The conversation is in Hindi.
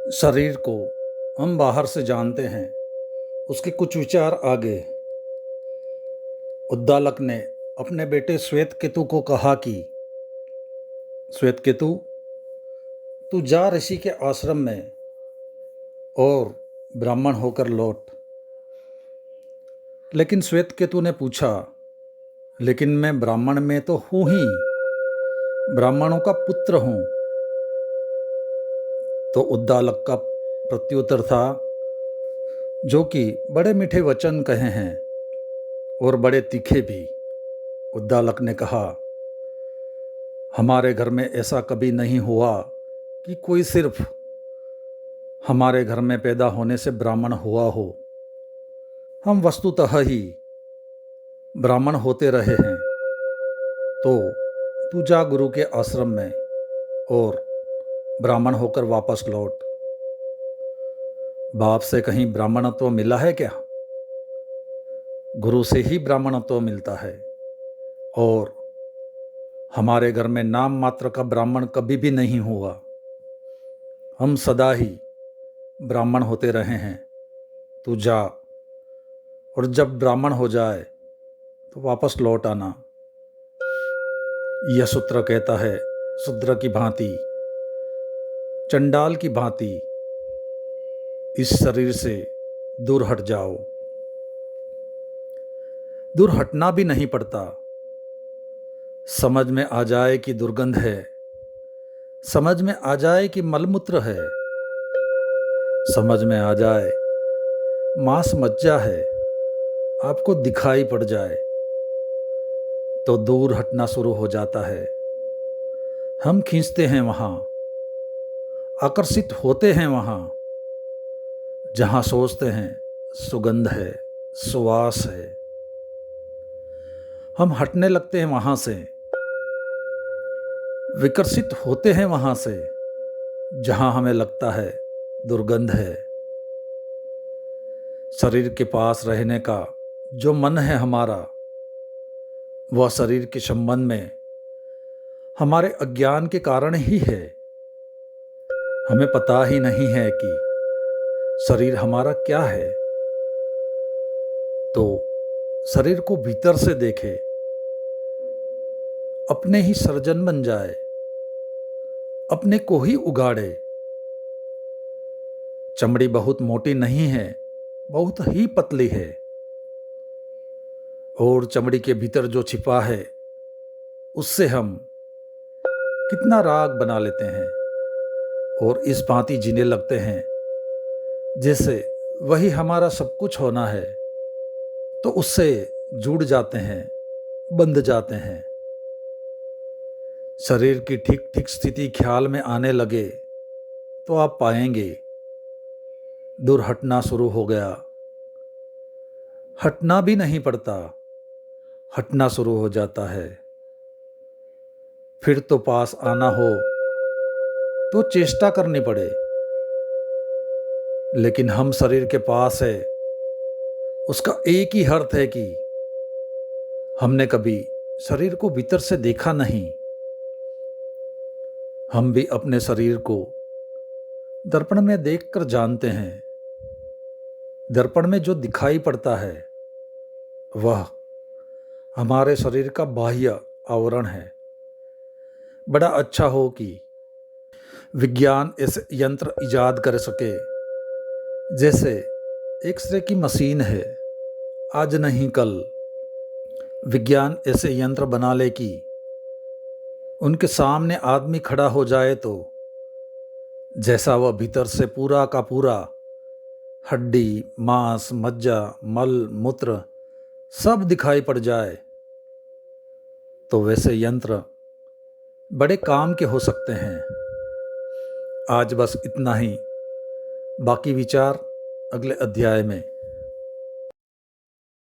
शरीर को हम बाहर से जानते हैं, उसके कुछ विचार आगे। उद्दालक ने अपने बेटे श्वेतकेतु को कहा कि श्वेतकेतु, तू जा ऋषि के आश्रम में और ब्राह्मण होकर लौट। लेकिन श्वेतकेतु ने पूछा, लेकिन मैं ब्राह्मण में तो हूँ ही, ब्राह्मणों का पुत्र हूँ। तो उद्दालक का प्रत्युत्तर था, जो कि बड़े मीठे वचन कहे हैं और बड़े तीखे भी। उद्दालक ने कहा, हमारे घर में ऐसा कभी नहीं हुआ कि कोई सिर्फ हमारे घर में पैदा होने से ब्राह्मण हुआ हो। हम वस्तुतः ही ब्राह्मण होते रहे हैं। तो तू जा गुरु के आश्रम में और ब्राह्मण होकर वापस लौट। बाप से कहीं ब्राह्मणत्व मिला है क्या? गुरु से ही ब्राह्मणत्व मिलता है। और हमारे घर में नाम मात्र का ब्राह्मण कभी भी नहीं हुआ। हम सदा ही ब्राह्मण होते रहे हैं। तू जा, और जब ब्राह्मण हो जाए तो वापस लौट आना। यह सूत्र कहता है, शूद्र की भांति, चंडाल की भांति इस शरीर से दूर हट जाओ। दूर हटना भी नहीं पड़ता। समझ में आ जाए कि दुर्गंध है, समझ में आ जाए कि मलमूत्र है, समझ में आ जाए मांस मज्जा है, आपको दिखाई पड़ जाए तो दूर हटना शुरू हो जाता है। हम खींचते हैं वहां, आकर्षित होते हैं वहां जहां सोचते हैं सुगंध है, सुवास है। हम हटने लगते हैं वहां से, विकर्षित होते हैं वहां से जहां हमें लगता है दुर्गंध है। शरीर के पास रहने का जो मन है हमारा, वह शरीर के संबंध में हमारे अज्ञान के कारण ही है। हमें पता ही नहीं है कि शरीर हमारा क्या है। तो शरीर को भीतर से देखे, अपने ही सर्जन बन जाए, अपने को ही उगाड़े। चमड़ी बहुत मोटी नहीं है, बहुत ही पतली है। और चमड़ी के भीतर जो छिपा है, उससे हम कितना राग बना लेते हैं और इस भांति जीने लगते हैं जैसे वही हमारा सब कुछ होना है। तो उससे जुड़ जाते हैं, बंध जाते हैं। शरीर की ठीक ठीक स्थिति ख्याल में आने लगे तो आप पाएंगे दूर हटना शुरू हो गया। हटना भी नहीं पड़ता, हटना शुरू हो जाता है। फिर तो पास आना हो तो चेष्टा करनी पड़े। लेकिन हम शरीर के पास है, उसका एक ही अर्थ है कि हमने कभी शरीर को भीतर से देखा नहीं। हम भी अपने शरीर को दर्पण में देखकर जानते हैं। दर्पण में जो दिखाई पड़ता है वह हमारे शरीर का बाह्य आवरण है। बड़ा अच्छा हो कि विज्ञान ऐसे यंत्र इजाद कर सके, जैसे एक्सरे की मशीन है। आज नहीं कल विज्ञान ऐसे यंत्र बना ले कि उनके सामने आदमी खड़ा हो जाए तो जैसा वह भीतर से पूरा का पूरा हड्डी, मांस, मज्जा, मल, मूत्र सब दिखाई पड़ जाए, तो वैसे यंत्र बड़े काम के हो सकते हैं। आज बस इतना ही। बाकी विचार अगले अध्याय में।